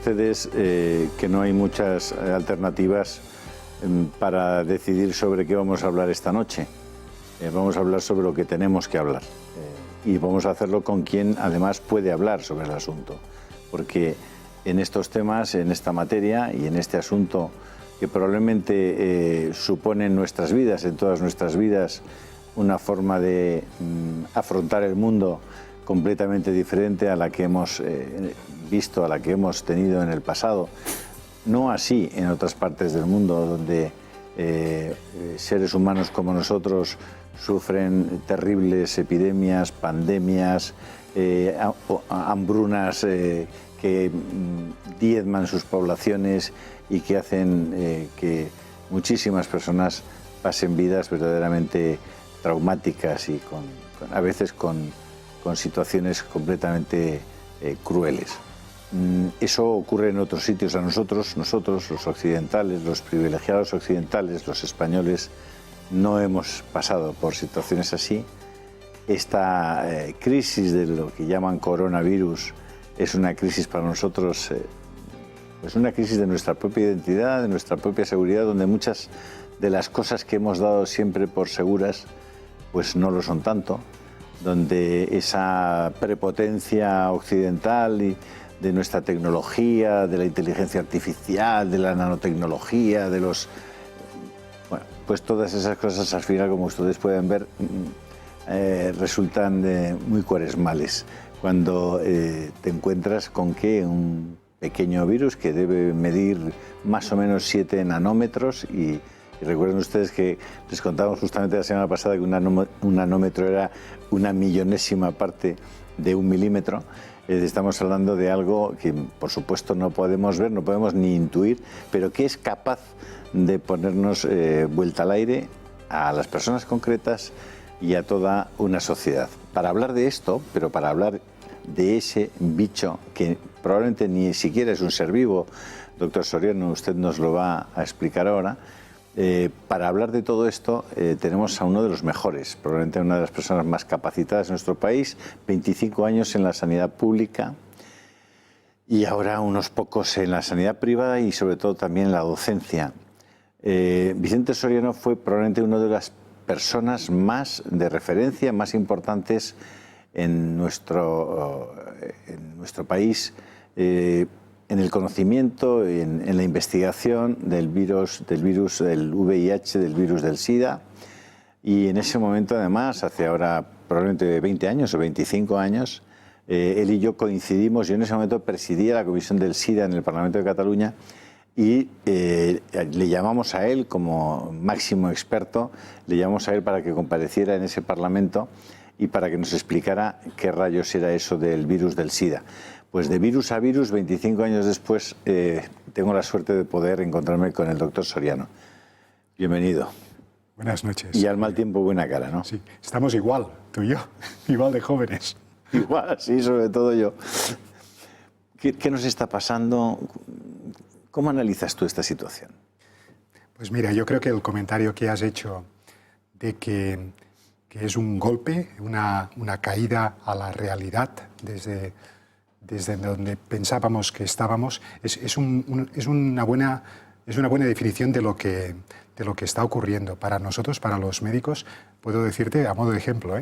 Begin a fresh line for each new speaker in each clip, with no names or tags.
ustedes que no hay muchas alternativas para decidir sobre qué vamos a hablar esta noche. Vamos a hablar sobre lo que tenemos que hablar y vamos a hacerlo con quien además puede hablar sobre el asunto, porque en estos temas, en esta materia y en este asunto que probablemente supone en nuestras vidas, en todas nuestras vidas, una forma de afrontar el mundo completamente diferente a la que hemos visto, a la que hemos tenido en el pasado. No así en otras partes del mundo, donde seres humanos como nosotros sufren terribles epidemias, pandemias, hambrunas que diezman sus poblaciones y que hacen que muchísimas personas pasen vidas verdaderamente traumáticas y a veces con situaciones completamente crueles. Eso ocurre en otros sitios. A nosotros los occidentales, los privilegiados occidentales, los españoles, no hemos pasado por situaciones así. Esta crisis de lo que llaman coronavirus es una crisis para nosotros, es una crisis de nuestra propia identidad, de nuestra propia seguridad, donde muchas de las cosas que hemos dado siempre por seguras, pues no lo son tanto, donde esa prepotencia occidental y de nuestra tecnología, de la inteligencia artificial, de la nanotecnología, de los... Bueno, pues todas esas cosas al final, como ustedes pueden ver, resultan muy cuaresmales cuando te encuentras con que un pequeño virus que debe medir más o menos 7 nanómetros y recuerden ustedes que les contábamos justamente la semana pasada que un nanómetro era una millonésima parte de un milímetro. Estamos hablando de algo que por supuesto no podemos ver, no podemos ni intuir, pero que es capaz de ponernos vuelta al aire a las personas concretas y a toda una sociedad. Para hablar de esto, pero para hablar de ese bicho que probablemente ni siquiera es un ser vivo, doctor Soriano, usted nos lo va a explicar ahora. Para hablar de todo esto tenemos a uno de los mejores, probablemente una de las personas más capacitadas en nuestro país, 25 años en la sanidad pública y ahora unos pocos en la sanidad privada y sobre todo también en la docencia. Vicente Soriano fue probablemente una de las personas más de referencia, más importantes en nuestro país, en el conocimiento, en la investigación del virus del VIH, del virus del SIDA. Y en ese momento, además, hace ahora probablemente 20 años o 25 años, él y yo coincidimos. Yo en ese momento presidía la Comisión del SIDA en el Parlamento de Cataluña y le llamamos a él como máximo experto, le llamamos a él para que compareciera en ese Parlamento y para que nos explicara qué rayos era eso del virus del SIDA. Pues de virus a virus, 25 años después, tengo la suerte de poder encontrarme con el doctor Soriano. Bienvenido.
Buenas noches.
Y al mal tiempo, buena cara, ¿no?
Sí, estamos igual, tú y yo, igual de jóvenes.
Igual, sí, sobre todo yo. ¿Qué nos está pasando? ¿Cómo analizas tú esta situación?
Pues mira, yo creo que el comentario que has hecho de que es un golpe, una caída a la realidad desde donde pensábamos que estábamos, es una buena definición de lo que está ocurriendo. Para nosotros, para los médicos, puedo decirte a modo de ejemplo,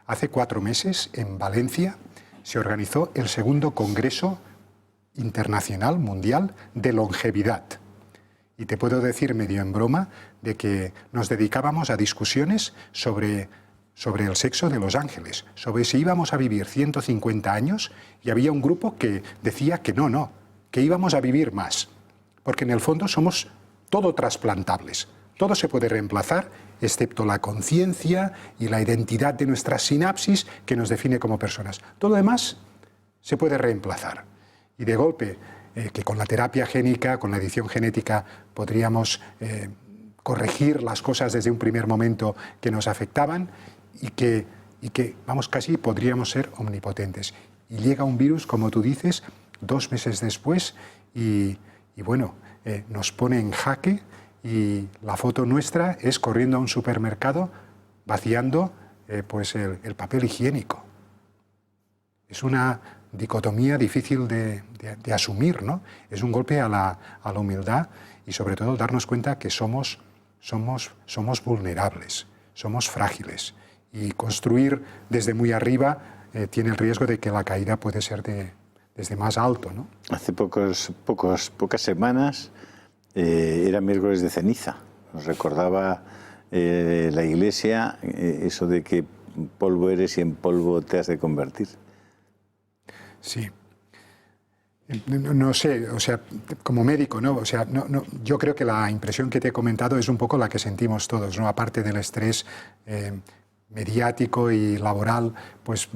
hace 4 meses en Valencia se organizó el segundo Congreso Internacional Mundial de Longevidad. Y te puedo decir medio en broma de que nos dedicábamos a discusiones sobre el sexo de los ángeles, sobre si íbamos a vivir 150 años, y había un grupo que decía que no, que íbamos a vivir más, porque en el fondo somos todo trasplantables, todo se puede reemplazar, excepto la conciencia y la identidad de nuestras sinapsis que nos define como personas. Todo lo demás se puede reemplazar. Y de golpe, que con la terapia génica, con la edición genética, podríamos corregir las cosas desde un primer momento que nos afectaban, y que vamos, casi podríamos ser omnipotentes. Y llega un virus, como tú dices, 2 meses después y bueno, nos pone en jaque, y la foto nuestra es corriendo a un supermercado vaciando pues el papel higiénico. Es una dicotomía difícil de asumir, ¿no? Es un golpe a la humildad y sobre todo darnos cuenta que somos vulnerables, somos frágiles, y construir desde muy arriba tiene el riesgo de que la caída puede ser desde más alto, ¿no?
Hace pocas semanas era miércoles de ceniza. Nos recordaba la Iglesia eso de que polvo eres y en polvo te has de convertir.
Sí. No sé, o sea, como médico, ¿no? O sea, yo creo que la impresión que te he comentado es un poco la que sentimos todos, ¿no? Aparte del estrés mediático y laboral, pues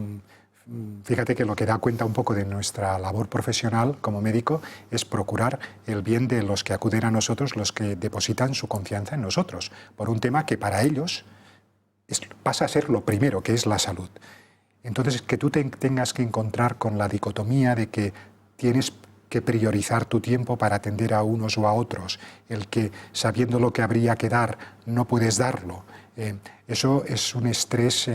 fíjate que lo que da cuenta un poco de nuestra labor profesional como médico es procurar el bien de los que acuden a nosotros, los que depositan su confianza en nosotros, por un tema que para ellos pasa a ser lo primero, que es la salud. Entonces, que tú tengas que encontrar con la dicotomía de que tienes que priorizar tu tiempo para atender a unos o a otros, el que sabiendo lo que habría que dar no puedes darlo, eso es un estrés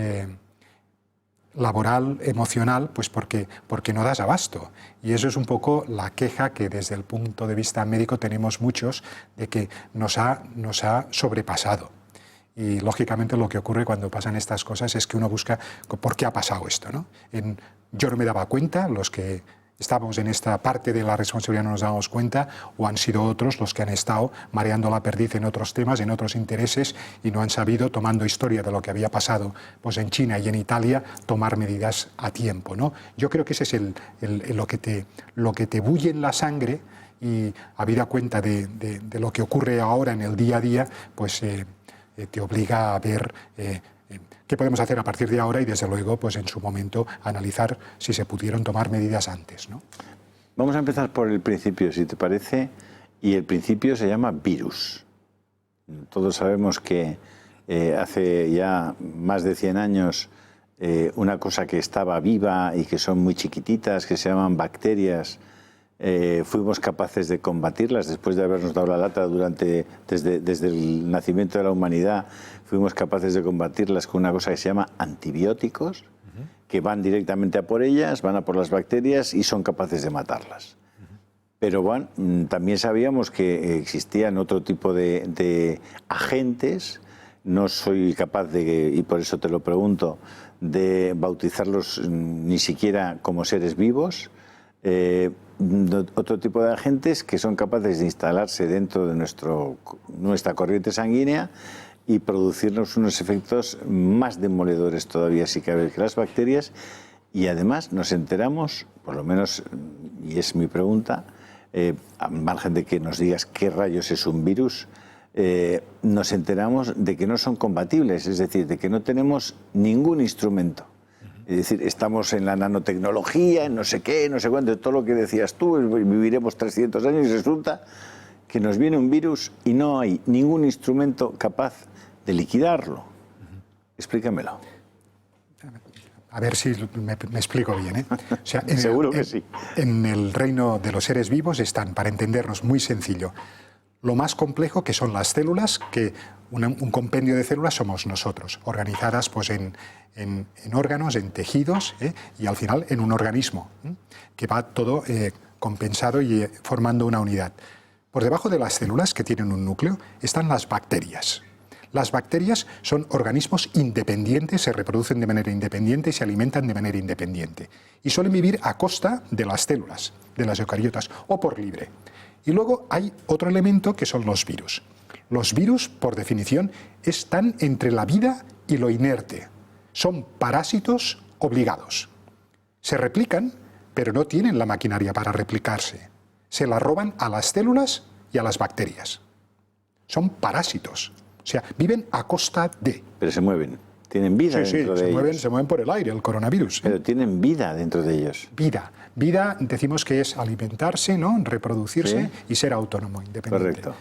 laboral, emocional, pues porque no das abasto. Y eso es un poco la queja que desde el punto de vista médico tenemos muchos, de que nos ha sobrepasado. Y lógicamente lo que ocurre cuando pasan estas cosas es que uno busca por qué ha pasado esto, ¿no? Yo no me daba cuenta, los que estábamos en esta parte de la responsabilidad no nos damos cuenta, o han sido otros los que han estado mareando la perdiz en otros temas, en otros intereses, y no han sabido, tomando historia de lo que había pasado pues en China y en Italia, tomar medidas a tiempo, ¿no? Yo creo que ese es lo que te bulle en la sangre, y habida cuenta de lo que ocurre ahora en el día a día, pues te obliga a ver qué podemos hacer a partir de ahora y, desde luego, pues en su momento analizar si se pudieron tomar medidas antes, ¿no?
Vamos a empezar por el principio, si te parece, y el principio se llama virus. Todos sabemos que hace ya más de 100 años una cosa que estaba viva y que son muy chiquititas, que se llaman bacterias, fuimos capaces de combatirlas después de habernos dado la lata desde el nacimiento de la humanidad. Fuimos capaces de combatirlas con una cosa que se llama antibióticos, que van directamente a por ellas, van a por las bacterias y son capaces de matarlas. Pero bueno, también sabíamos que existían otro tipo de agentes. No soy capaz y por eso te lo pregunto, de bautizarlos ni siquiera como seres vivos. Otro tipo de agentes que son capaces de instalarse dentro de nuestra corriente sanguínea y producirnos unos efectos más demoledores todavía, si cabe, que las bacterias. Y además nos enteramos, por lo menos, y es mi pregunta, al margen de que nos digas qué rayos es un virus, nos enteramos de que no son compatibles, es decir, de que no tenemos ningún instrumento. Es decir, estamos en la nanotecnología, en no sé qué, no sé cuánto, todo lo que decías tú, viviremos 300 años y resulta que nos viene un virus y no hay ningún instrumento capaz de liquidarlo. Explícamelo.
A ver si me explico bien, ¿eh? O sea,
seguro que sí.
En el reino de los seres vivos están, para entendernos, muy sencillo, lo más complejo, que son las células, que un compendio de células somos nosotros, organizadas pues en órganos, en tejidos, y al final en un organismo, que va todo compensado y formando una unidad. Por debajo de las células, que tienen un núcleo, están las bacterias. Las bacterias son organismos independientes, se reproducen de manera independiente y se alimentan de manera independiente. Y suelen vivir a costa de las células, de las eucariotas, o por libre. Y luego hay otro elemento que son los virus. Los virus, por definición, están entre la vida y lo inerte. Son parásitos obligados. Se replican, pero no tienen la maquinaria para replicarse. Se la roban a las células y a las bacterias. Son parásitos. O sea, viven a costa de...
Pero se mueven. Tienen vida dentro de ellos.
Se mueven por el aire, el coronavirus.
Pero tienen vida dentro de ellos.
Vida. Vida, decimos que es alimentarse, ¿no? Reproducirse, y ser autónomo, independiente.
Correcto.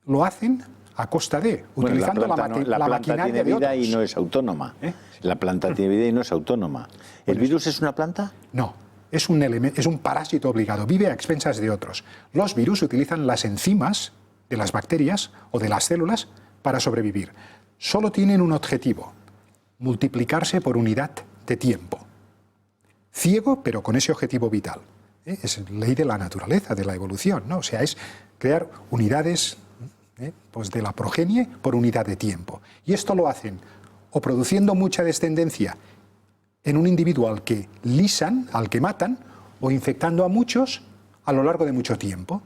Lo hacen a costa de, utilizando
la planta tiene
de
vida
otros.
y no es autónoma. La planta tiene vida y no es autónoma. ¿El virus es una planta?
No. Es un parásito obligado. Vive a expensas de otros. Los virus utilizan las enzimas de las bacterias o de las células para sobrevivir. Solo tienen un objetivo: multiplicarse por unidad de tiempo. ciego, pero con ese objetivo vital. Es ley de la naturaleza, de la evolución, ¿no? O sea, es crear unidades pues de la progenie por unidad de tiempo. Y esto lo hacen o produciendo mucha descendencia en un individuo al que lisan, al que matan, o infectando a muchos a lo largo de mucho tiempo.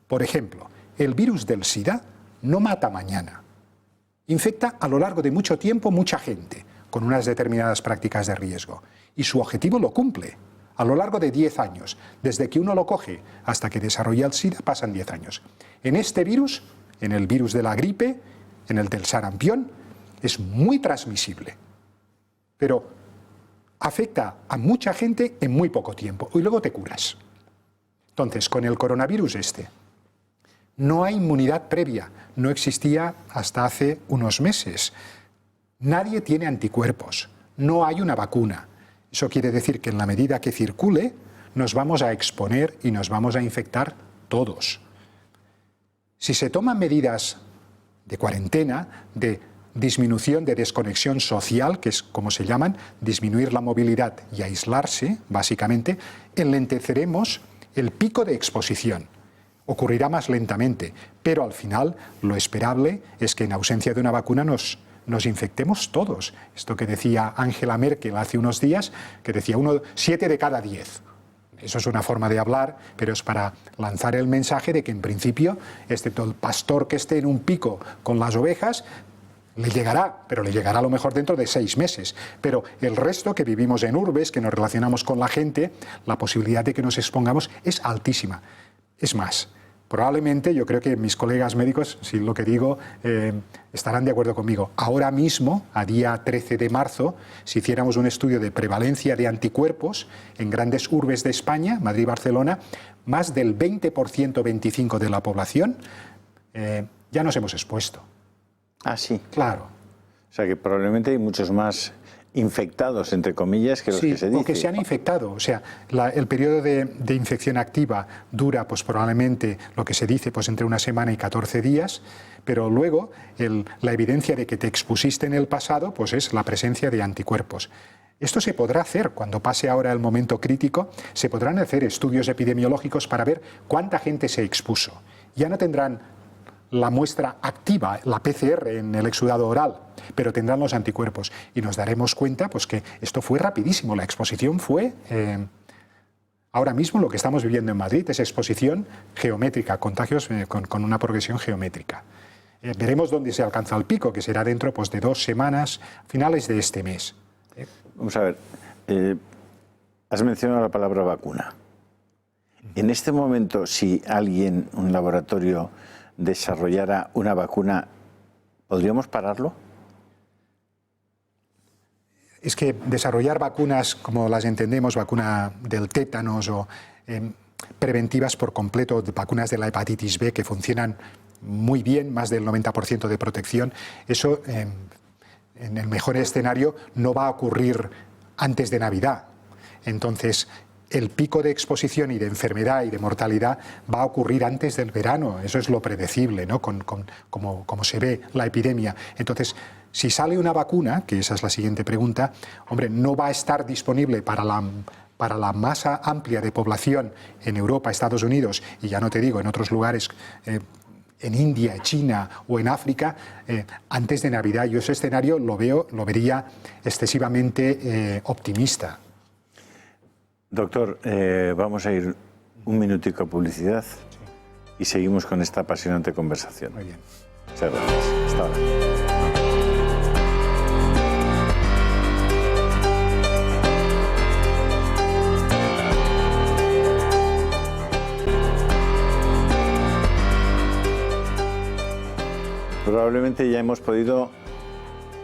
Por ejemplo, el virus del SIDA no mata mañana. Infecta a lo largo de mucho tiempo mucha gente, con unas determinadas prácticas de riesgo. Y su objetivo lo cumple. A lo largo de 10 años, desde que uno lo coge hasta que desarrolla el SIDA, pasan 10 años. En este virus, en el virus de la gripe, en el del sarampión, es muy transmisible. Pero afecta a mucha gente en muy poco tiempo y luego te curas. Entonces, con el coronavirus no hay inmunidad previa, no existía hasta hace unos meses. Nadie tiene anticuerpos, no hay una vacuna. Eso quiere decir que en la medida que circule, nos vamos a exponer y nos vamos a infectar todos. Si se toman medidas de cuarentena, de disminución de desconexión social, que es como se llaman, disminuir la movilidad y aislarse, básicamente, enlenteceremos el pico de exposición. Ocurrirá más lentamente, pero al final lo esperable es que en ausencia de una vacuna nos infectemos todos. Esto que decía Angela Merkel hace unos días, que decía 7 de cada 10. Eso es una forma de hablar, pero es para lanzar el mensaje de que en principio, excepto el pastor que esté en un pico con las ovejas, le llegará, pero le llegará a lo mejor dentro de 6 meses. Pero el resto que vivimos en urbes, que nos relacionamos con la gente, la posibilidad de que nos expongamos es altísima. Es más, probablemente yo creo que mis colegas médicos, si lo que digo, estarán de acuerdo conmigo. Ahora mismo, a día 13 de marzo, si hiciéramos un estudio de prevalencia de anticuerpos en grandes urbes de España, Madrid y Barcelona, más del 20%, 25% de la población ya nos hemos expuesto.
Ah, sí.
Claro.
O sea que probablemente hay muchos más infectados, entre comillas, que los que se dicen.
O que se han infectado. O sea, el periodo de infección activa dura, pues probablemente, lo que se dice, pues entre 1 semana y 14 días, pero luego la evidencia de que te expusiste en el pasado, pues es la presencia de anticuerpos. Esto se podrá hacer cuando pase ahora el momento crítico, se podrán hacer estudios epidemiológicos para ver cuánta gente se expuso. Ya no tendrán la muestra activa, la PCR en el exudado oral, pero tendrán los anticuerpos y nos daremos cuenta pues que esto fue rapidísimo, la exposición fue ahora mismo lo que estamos viviendo en Madrid es exposición geométrica, contagios con una progresión geométrica. Veremos dónde se alcanza el pico, que será dentro pues, de 2 semanas, finales de este mes.
Vamos a ver, has mencionado la palabra vacuna. En este momento, si alguien, un laboratorio, desarrollara una vacuna, ¿podríamos pararlo?
Es que desarrollar vacunas como las entendemos, vacuna del tétanos o preventivas por completo, vacunas de la hepatitis B que funcionan muy bien, más del 90% de protección, eso en el mejor escenario no va a ocurrir antes de Navidad. Entonces, el pico de exposición y de enfermedad y de mortalidad va a ocurrir antes del verano. Eso es lo predecible, ¿no? Como se ve la epidemia. Entonces, si sale una vacuna, que esa es la siguiente pregunta, hombre, no va a estar disponible para la masa amplia de población en Europa, Estados Unidos, y ya no te digo, en otros lugares, en India, China o en África, antes de Navidad. Yo ese escenario lo vería excesivamente optimista.
Doctor, vamos a ir un minutico a publicidad y seguimos con esta apasionante conversación.
Muy bien.
Muchas gracias. Hasta ahora. Probablemente ya hemos podido,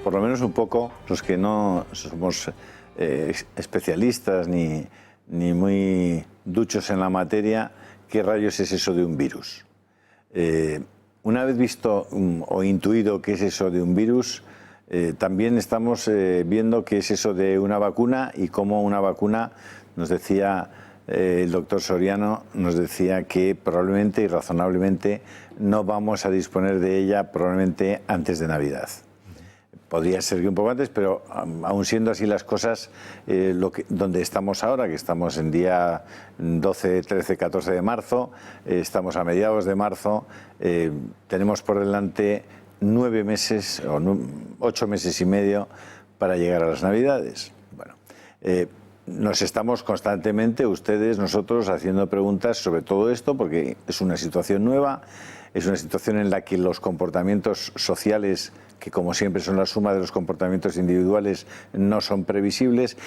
por lo menos un poco, los que no somos especialistas ni muy duchos en la materia, qué rayos es eso de un virus. Una vez visto o intuido qué es eso de un virus, también estamos viendo qué es eso de una vacuna y cómo una vacuna, nos decía el doctor Soriano, nos decía que probablemente y razonablemente no vamos a disponer de ella probablemente antes de Navidad. Podría ser que un poco antes, pero aún siendo así las cosas, donde estamos ahora, que estamos en día 12, 13, 14 de marzo, estamos a mediados de marzo, tenemos por delante 9 meses o 8 meses y medio para llegar a las Navidades. Bueno, nos estamos constantemente, ustedes, nosotros, haciendo preguntas sobre todo esto, porque es una situación nueva, es una situación en la que los comportamientos sociales, que como siempre son la suma de los comportamientos individuales, no son previsibles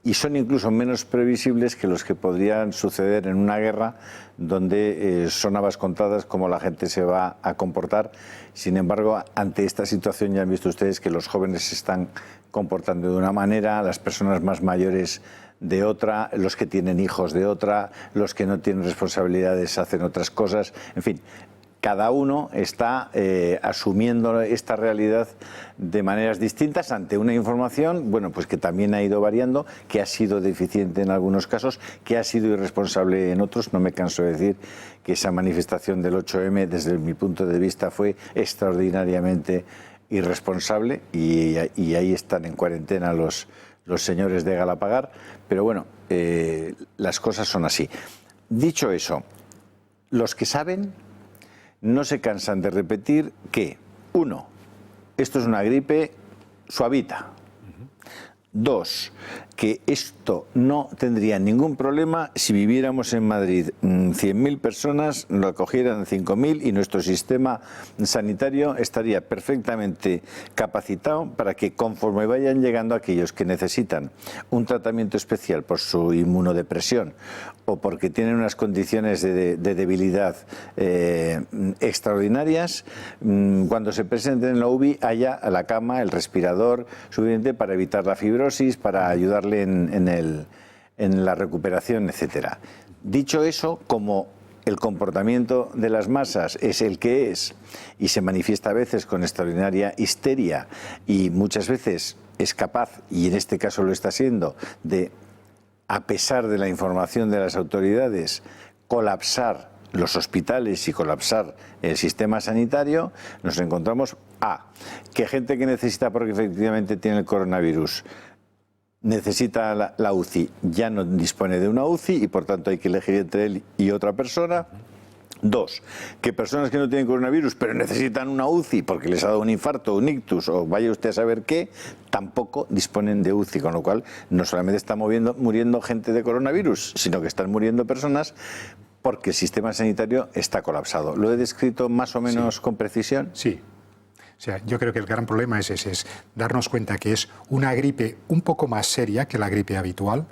y son incluso menos previsibles que los que podrían suceder en una guerra, donde son habas contadas cómo la gente se va a comportar. Sin embargo, ante esta situación ya han visto ustedes que los jóvenes se están comportando de una manera, las personas más mayores de otra, los que tienen hijos de otra, los que no tienen responsabilidades hacen otras cosas, en fin. Cada uno está asumiendo esta realidad de maneras distintas ante una información, bueno, pues que también ha ido variando, que ha sido deficiente en algunos casos, que ha sido irresponsable en otros. No me canso de decir que esa manifestación del 8M, desde mi punto de vista, fue extraordinariamente irresponsable y ahí están en cuarentena los señores de Galapagar. Pero bueno, las cosas son así. Dicho eso, los que saben no se cansan de repetir que, 1, esto es una gripe suavita. 2, que esto no tendría ningún problema si viviéramos en Madrid 100.000 personas, lo acogieran 5.000 y nuestro sistema sanitario estaría perfectamente capacitado para que, conforme vayan llegando aquellos que necesitan un tratamiento especial por su inmunodepresión o porque tienen unas condiciones de debilidad extraordinarias, cuando se presenten en la UBI haya a la cama, el respirador suficiente para evitar la fibrosis, para ayudarle en la recuperación, etcétera. Dicho eso, como el comportamiento de las masas es el que es y se manifiesta a veces con extraordinaria histeria y muchas veces es capaz, y en este caso lo está siendo, de, a pesar de la información de las autoridades, colapsar los hospitales y colapsar el sistema sanitario, nos encontramos que gente que necesita, porque efectivamente tiene el coronavirus, necesita la UCI, ya no dispone de una UCI y por tanto hay que elegir entre él y otra persona. 2, que personas que no tienen coronavirus pero necesitan una UCI porque les ha dado un infarto, un ictus o vaya usted a saber qué, tampoco disponen de UCI, con lo cual no solamente está muriendo gente de coronavirus, sino que están muriendo personas porque el sistema sanitario está colapsado. ¿Lo he descrito más o menos con precisión?
Sí. O sea, yo creo que el gran problema es ese, es darnos cuenta que es una gripe un poco más seria que la gripe habitual,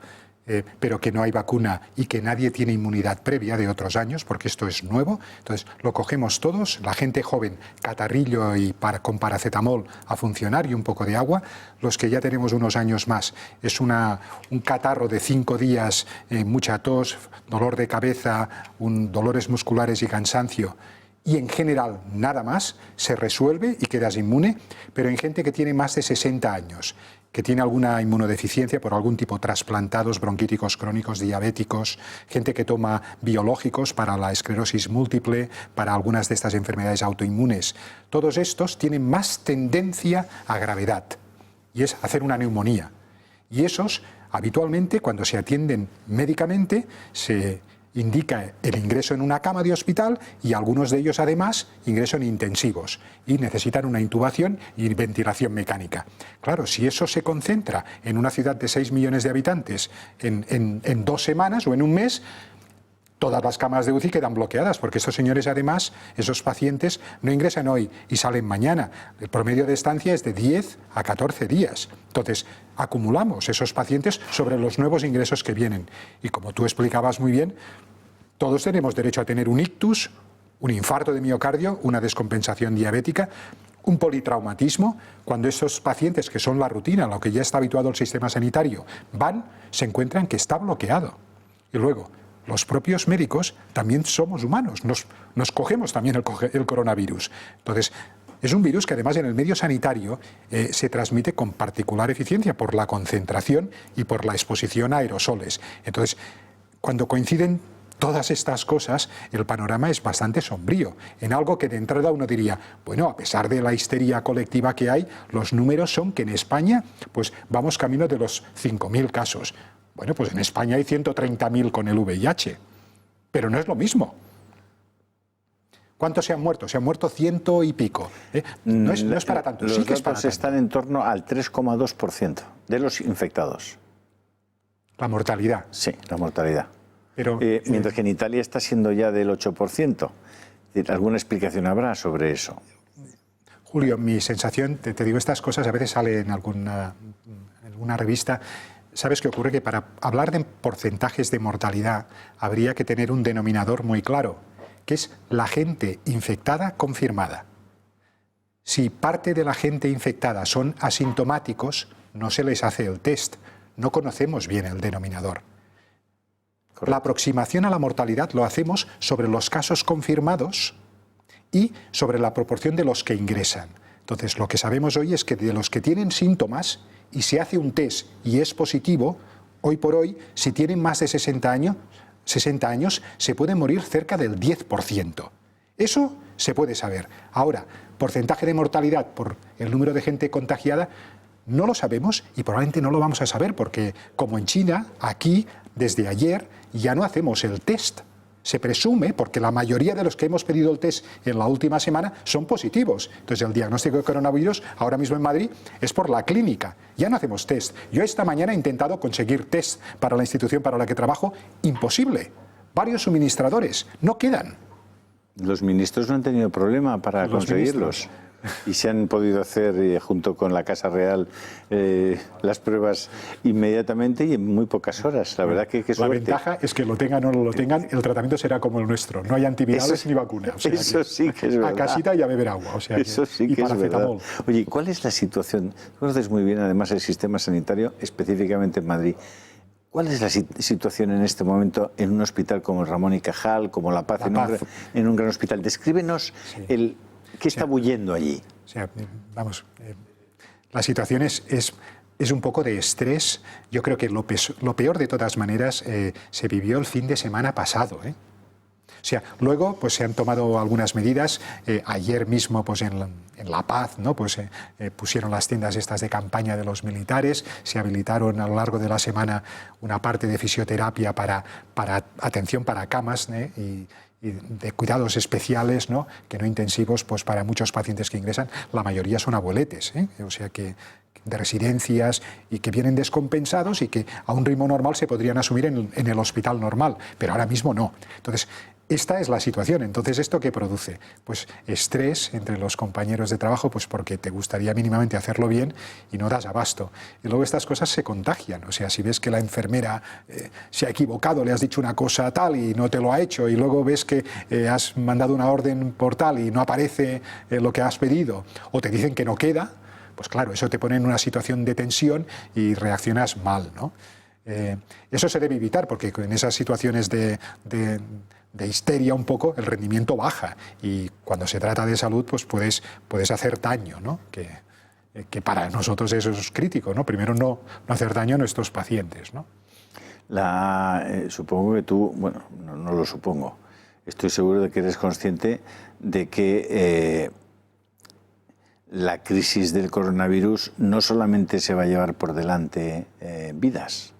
pero que no hay vacuna y que nadie tiene inmunidad previa de otros años, porque esto es nuevo. Entonces, lo cogemos todos, la gente joven, catarrillo y con paracetamol a funcionar y un poco de agua. Los que ya tenemos unos años más, es un catarro de 5 días, mucha tos, dolor de cabeza, dolores musculares y cansancio. Y en general nada más, se resuelve y quedas inmune, pero en gente que tiene más de 60 años, que tiene alguna inmunodeficiencia por algún tipo, trasplantados, bronquíticos crónicos, diabéticos, gente que toma biológicos para la esclerosis múltiple, para algunas de estas enfermedades autoinmunes, todos estos tienen más tendencia a gravedad, y es hacer una neumonía. Y esos, habitualmente, cuando se atienden médicamente, se indica el ingreso en una cama de hospital y algunos de ellos además ingreso en intensivos y necesitan una intubación y ventilación mecánica. Claro, si eso se concentra en una ciudad de 6 millones de habitantes en 2 semanas o en un mes, todas las camas de UCI quedan bloqueadas porque estos señores además, esos pacientes no ingresan hoy y salen mañana. El promedio de estancia es de 10 a 14 días. Entonces, acumulamos esos pacientes sobre los nuevos ingresos que vienen. Y como tú explicabas muy bien, todos tenemos derecho a tener un ictus, un infarto de miocardio, una descompensación diabética, un politraumatismo, cuando esos pacientes que son la rutina, a lo que ya está habituado el sistema sanitario, se encuentran que está bloqueado. Y luego, los propios médicos también somos humanos, nos cogemos también el coronavirus. Entonces, es un virus que además en el medio sanitario se transmite con particular eficiencia por la concentración y por la exposición a aerosoles. Entonces, cuando coinciden todas estas cosas, el panorama es bastante sombrío, en algo que de entrada uno diría, bueno, a pesar de la histeria colectiva que hay, los números son que en España pues vamos camino de los 5.000 casos. Bueno, pues en España hay 130.000 con el VIH, pero no es lo mismo. ¿Cuántos se han muerto? Se han muerto 100 y pico. No es para tanto.
Los
sí que es para
datos
tanto.
están en torno al 3,2% de los infectados.
La mortalidad.
Sí, la mortalidad.
Pero,
mientras que en Italia está siendo ya del 8%. ¿Alguna explicación habrá sobre eso?
Julio, mi sensación, te digo estas cosas, a veces sale en alguna revista. ¿Sabes qué ocurre? Que para hablar de porcentajes de mortalidad habría que tener un denominador muy claro, que es la gente infectada confirmada. Si parte de la gente infectada son asintomáticos, no se les hace el test. No conocemos bien el denominador. Correcto. La aproximación a la mortalidad lo hacemos sobre los casos confirmados y sobre la proporción de los que ingresan. Entonces, lo que sabemos hoy es que de los que tienen síntomas y se hace un test y es positivo, hoy por hoy, si tienen más de 60 años, se puede morir cerca del 10%. Eso se puede saber. Ahora, porcentaje de mortalidad por el número de gente contagiada, no lo sabemos y probablemente no lo vamos a saber porque, como en China, aquí, desde ayer, ya no hacemos el test. Se presume, porque la mayoría de los que hemos pedido el test en la última semana son positivos. Entonces, el diagnóstico de coronavirus ahora mismo en Madrid es por la clínica. Ya no hacemos test. Yo esta mañana he intentado conseguir test para la institución para la que trabajo. Imposible. Varios suministradores. No quedan.
Los ministros no han tenido problema para conseguirlos. Y se han podido hacer, junto con la Casa Real, las pruebas inmediatamente y en muy pocas horas. La verdad que
la ventaja es que lo tengan o no lo tengan, el tratamiento será como el nuestro. No hay antivirales ni vacunas. O sea,
eso sí que es verdad.
A casita y a beber agua. O sea,
eso sí que es verdad. Oye, ¿cuál es la situación? Tú conoces muy bien, además, el sistema sanitario, específicamente en Madrid. ¿Cuál es la situación en este momento en un hospital como el Ramón y Cajal, como La Paz, en un gran hospital? Descríbenos ¿qué está bullendo allí?
O sea, vamos, la situación es un poco de estrés. Yo creo que lo peor de todas maneras se vivió el fin de semana pasado. O sea, luego pues se han tomado algunas medidas. Ayer mismo pues en La Paz, ¿no? Pues pusieron las tiendas estas de campaña de los militares, se habilitaron a lo largo de la semana una parte de fisioterapia para atención para camas y de cuidados especiales, ¿no? Que no intensivos, pues para muchos pacientes que ingresan, la mayoría son abueletes, o sea que de residencias y que vienen descompensados y que a un ritmo normal se podrían asumir en el hospital normal, pero ahora mismo no. Entonces, esta es la situación. Entonces, ¿esto qué produce? Pues estrés entre los compañeros de trabajo, pues porque te gustaría mínimamente hacerlo bien y no das abasto. Y luego estas cosas se contagian. O sea, si ves que la enfermera se ha equivocado, le has dicho una cosa tal y no te lo ha hecho, y luego ves que has mandado una orden por tal y no aparece lo que has pedido, o te dicen que no queda, pues claro, eso te pone en una situación de tensión y reaccionas mal, ¿no? Eso se debe evitar porque en esas situaciones de histeria un poco el rendimiento baja y cuando se trata de salud pues puedes hacer daño, ¿no? Que para nosotros eso es crítico, ¿no? Primero no hacer daño a nuestros pacientes, ¿no?
Supongo que tú, bueno, no lo supongo, estoy seguro de que eres consciente de que la crisis del coronavirus no solamente se va a llevar por delante vidas,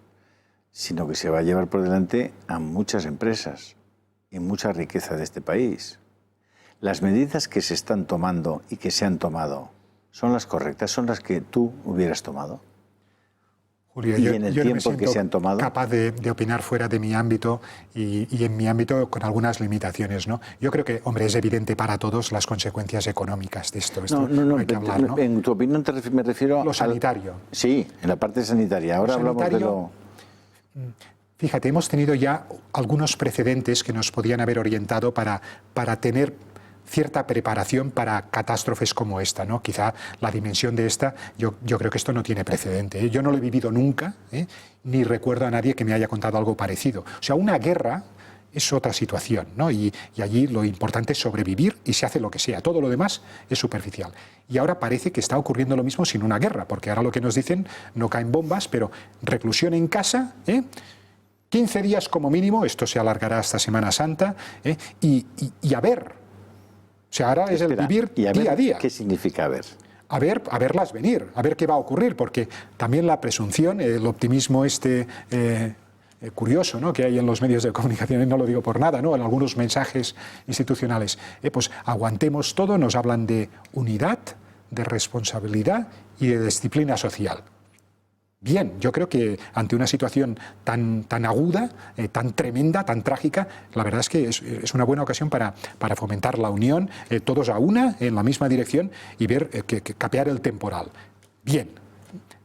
sino que se va a llevar por delante a muchas empresas y mucha riqueza de este país. Las medidas que se están tomando y que se han tomado, ¿son las correctas? ¿Son las que tú hubieras tomado?
Julio,
y en el tiempo que se han tomado,
capaz de opinar fuera de mi ámbito y en mi ámbito con algunas limitaciones, ¿no? Yo creo que, hombre, es evidente para todos las consecuencias económicas de esto. No hay que hablar, ¿no?
En tu opinión me refiero a
lo sanitario.
Sí, en la parte sanitaria. Ahora hablamos de lo...
Fíjate, hemos tenido ya algunos precedentes que nos podían haber orientado para tener cierta preparación para catástrofes como esta, ¿no? Quizá la dimensión de esta, yo creo que esto no tiene precedente, ¿eh? Yo no lo he vivido nunca, ni recuerdo a nadie que me haya contado algo parecido. O sea, una guerra es otra situación, ¿no? Y allí lo importante es sobrevivir y se hace lo que sea. Todo lo demás es superficial. Y ahora parece que está ocurriendo lo mismo sin una guerra, porque ahora lo que nos dicen, no caen bombas, pero reclusión en casa, 15 días como mínimo, esto se alargará hasta Semana Santa, y a ver. O sea, ahora es el vivir día a día.
¿Qué significa a ver?
A verlas venir, a ver qué va a ocurrir, porque también la presunción, el optimismo curioso, ¿no?, que hay en los medios de comunicación, y no lo digo por nada, ¿no?, en algunos mensajes institucionales, pues aguantemos todo, nos hablan de unidad, de responsabilidad y de disciplina social. Bien, yo creo que ante una situación tan aguda, tan tremenda, tan trágica, la verdad es que es una buena ocasión para fomentar la unión, todos a una, en la misma dirección, y ver que capear el temporal. Bien.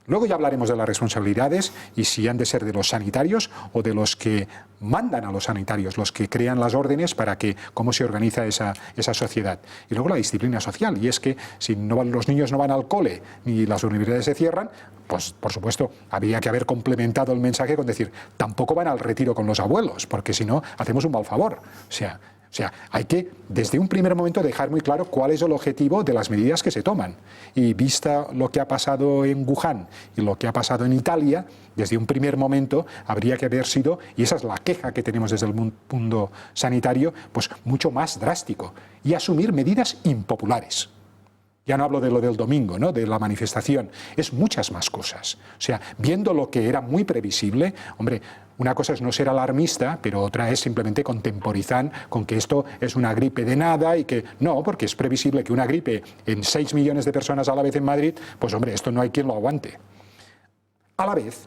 Luego ya hablaremos de las responsabilidades y si han de ser de los sanitarios o de los que mandan a los sanitarios, los que crean las órdenes para cómo se organiza esa sociedad. Y luego la disciplina social, y es que si los niños no van al cole ni las universidades se cierran, pues por supuesto habría que haber complementado el mensaje con decir, tampoco van al retiro con los abuelos, porque si no hacemos un mal favor. O sea, hay que, desde un primer momento, dejar muy claro cuál es el objetivo de las medidas que se toman. Y vista lo que ha pasado en Wuhan y lo que ha pasado en Italia, desde un primer momento habría que haber sido, y esa es la queja que tenemos desde el mundo sanitario, pues mucho más drástico, y asumir medidas impopulares. Ya no hablo de lo del domingo, ¿no?, de la manifestación, es muchas más cosas. O sea, viendo lo que era muy previsible, hombre, una cosa es no ser alarmista, pero otra es simplemente contemporizar con que esto es una gripe de nada y que no, porque es previsible que una gripe en 6 millones de personas a la vez en Madrid, pues hombre, esto no hay quien lo aguante. A la vez,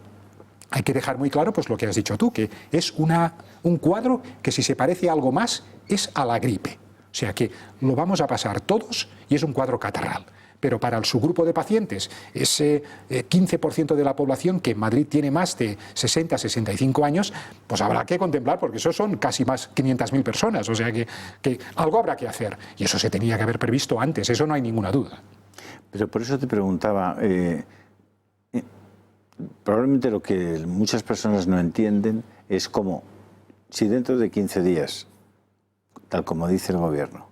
hay que dejar muy claro pues lo que has dicho tú, que es un cuadro que si se parece a algo más es a la gripe. O sea que lo vamos a pasar todos y es un cuadro catarral. Pero para el subgrupo de pacientes, ese 15% de la población que en Madrid tiene más de 60, 65 años, pues habrá que contemplar, porque eso son casi más 500.000 personas. O sea que algo habrá que hacer. Y eso se tenía que haber previsto antes, eso no hay ninguna duda.
Pero por eso te preguntaba, probablemente lo que muchas personas no entienden es cómo, si dentro de 15 días, tal como dice el gobierno,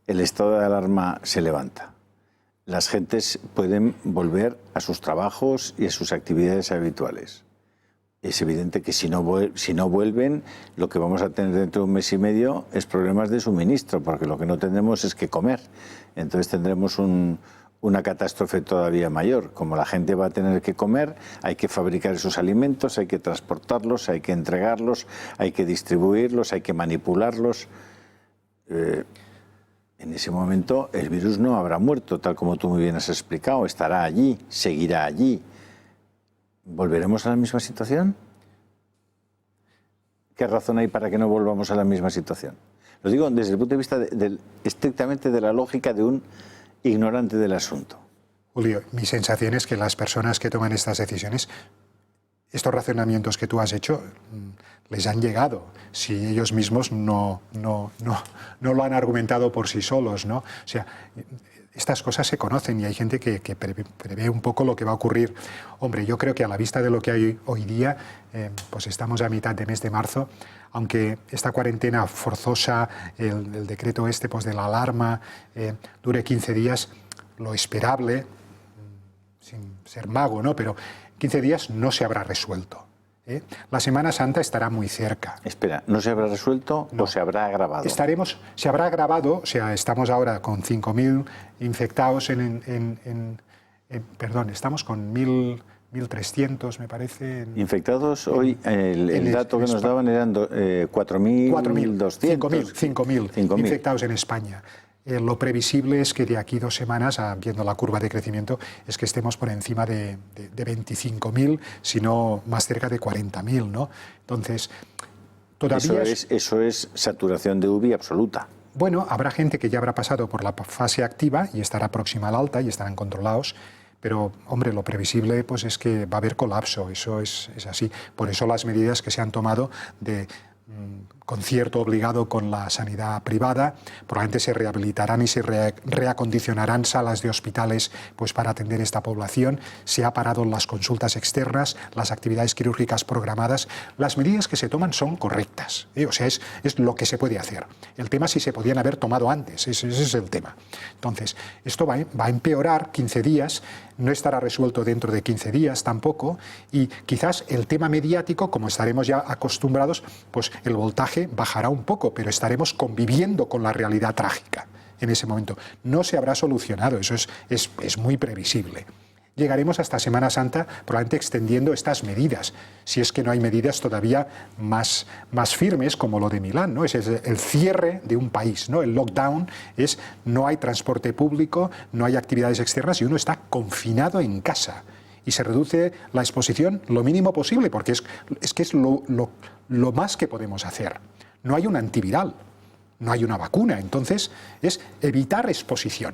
el estado de alarma se levanta, las gentes pueden volver a sus trabajos y a sus actividades habituales. Es evidente que si no vuelven, lo que vamos a tener dentro de un mes y medio es problemas de suministro, porque lo que no tendremos es que comer. Entonces tendremos una catástrofe todavía mayor. Como la gente va a tener que comer, hay que fabricar esos alimentos, hay que transportarlos, hay que entregarlos, hay que distribuirlos, hay que manipularlos. En ese momento el virus no habrá muerto, tal como tú muy bien has explicado, estará allí, seguirá allí. ¿Volveremos a la misma situación? ¿Qué razón hay para que no volvamos a la misma situación? Lo digo desde el punto de vista estrictamente de la lógica de un ignorante del asunto.
Julio, mi sensación es que las personas que toman estas decisiones, estos razonamientos que tú has hecho, les han llegado, si ellos mismos no lo han argumentado por sí solos, ¿no? O sea, estas cosas se conocen y hay gente que prevé un poco lo que va a ocurrir. Hombre, yo creo que a la vista de lo que hay hoy día, pues estamos a mitad de mes de marzo, aunque esta cuarentena forzosa, el decreto pues de la alarma, dure 15 días, lo esperable, sin ser mago, ¿no?, pero 15 días no se habrá resuelto. La Semana Santa estará muy cerca.
Espera, ¿no se habrá resuelto o se habrá agravado?
Se habrá agravado, o sea, estamos ahora con 5.000 infectados perdón, estamos con 1.300, me parece.
Infectados, hoy el dato que nos daban eran 4.200.
5.000 infectados en España. Lo previsible es que de aquí 2 semanas, viendo la curva de crecimiento, es que estemos por encima de 25.000, si no más cerca de 40.000, ¿no? Entonces, todavía...
Eso es saturación de UBI absoluta.
Bueno, habrá gente que ya habrá pasado por la fase activa y estará próxima al alta y estarán controlados, pero, hombre, lo previsible pues, es que va a haber colapso, eso es así. Por eso las medidas que se han tomado de concierto obligado con la sanidad privada, probablemente se rehabilitarán y se reacondicionarán salas de hospitales pues, para atender esta población. Se ha parado las consultas externas, las actividades quirúrgicas programadas. Las medidas que se toman son correctas, o sea, es lo que se puede hacer. El tema es si se podían haber tomado antes, ese es el tema. Entonces, esto va a empeorar 15 días, no estará resuelto dentro de 15 días tampoco, y quizás el tema mediático, como estaremos ya acostumbrados, pues el voltaje bajará un poco, pero estaremos conviviendo con la realidad trágica en ese momento. No se habrá solucionado, eso es muy previsible. Llegaremos hasta Semana Santa probablemente extendiendo estas medidas, si es que no hay medidas todavía más firmes como lo de Milán, ¿no? Es el cierre de un país, ¿no? El lockdown es no hay transporte público, no hay actividades externas y uno está confinado en casa. Y se reduce la exposición lo mínimo posible, porque es lo más que podemos hacer. No hay un antiviral, no hay una vacuna, entonces es evitar exposición.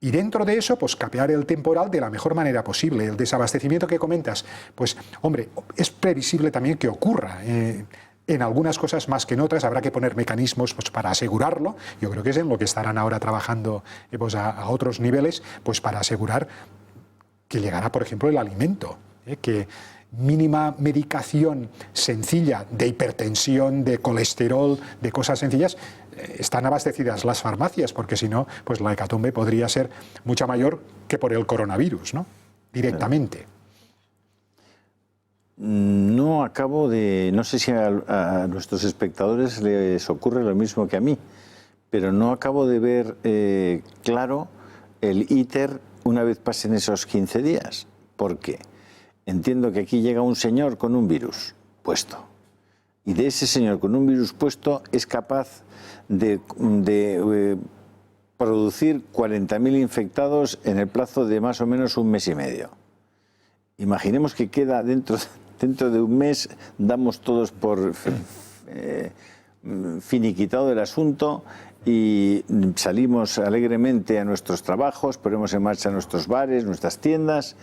Y dentro de eso, pues capear el temporal de la mejor manera posible. El desabastecimiento que comentas, pues hombre, es previsible también que ocurra. En algunas cosas más que en otras habrá que poner mecanismos pues, para asegurarlo. Yo creo que es en lo que estarán ahora trabajando pues, a otros niveles, pues para asegurar que llegará, por ejemplo, el alimento, que mínima medicación sencilla de hipertensión, de colesterol, de cosas sencillas, están abastecidas las farmacias, porque si no, pues la hecatombe podría ser mucha mayor que por el coronavirus, ¿no? Directamente.
No sé si a nuestros espectadores les ocurre lo mismo que a mí, pero no acabo de ver claro el íter una vez pasen esos 15 días. ¿Por qué? Entiendo que aquí llega un señor con un virus puesto. Y de ese señor con un virus puesto es capaz de producir 40.000 infectados en el plazo de más o menos un mes y medio. Imaginemos que queda dentro de un mes, damos todos por finiquitado el asunto y salimos alegremente a nuestros trabajos, ponemos en marcha nuestros bares, nuestras tiendas.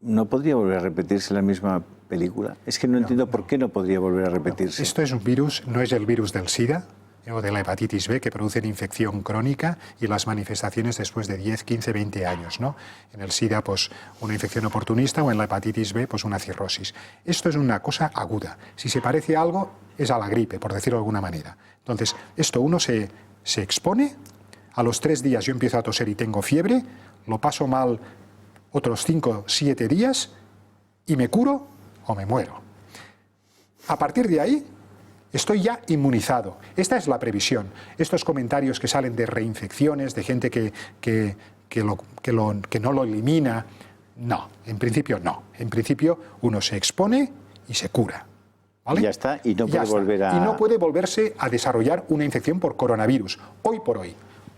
¿No podría volver a repetirse la misma película? Es que no entiendo por qué no podría volver a repetirse.
Esto es un virus, no es el virus del SIDA o de la hepatitis B, que producen infección crónica y las manifestaciones después de 10, 15, 20 años, ¿no? En el SIDA, pues una infección oportunista, o en la hepatitis B, pues una cirrosis. Esto es una cosa aguda. Si se parece a algo, es a la gripe, por decirlo de alguna manera. Entonces, esto uno se expone, a los 3 días yo empiezo a toser y tengo fiebre, lo paso mal otros 5, 7 días y me curo o me muero. A partir de ahí estoy ya inmunizado. Esta es la previsión. Estos comentarios que salen de reinfecciones, de gente que no lo elimina, no, en principio no. En principio uno se expone y se cura. ¿Vale?
Ya está, y no puede volver a...
Y no puede volverse a desarrollar una infección por coronavirus, hoy por hoy.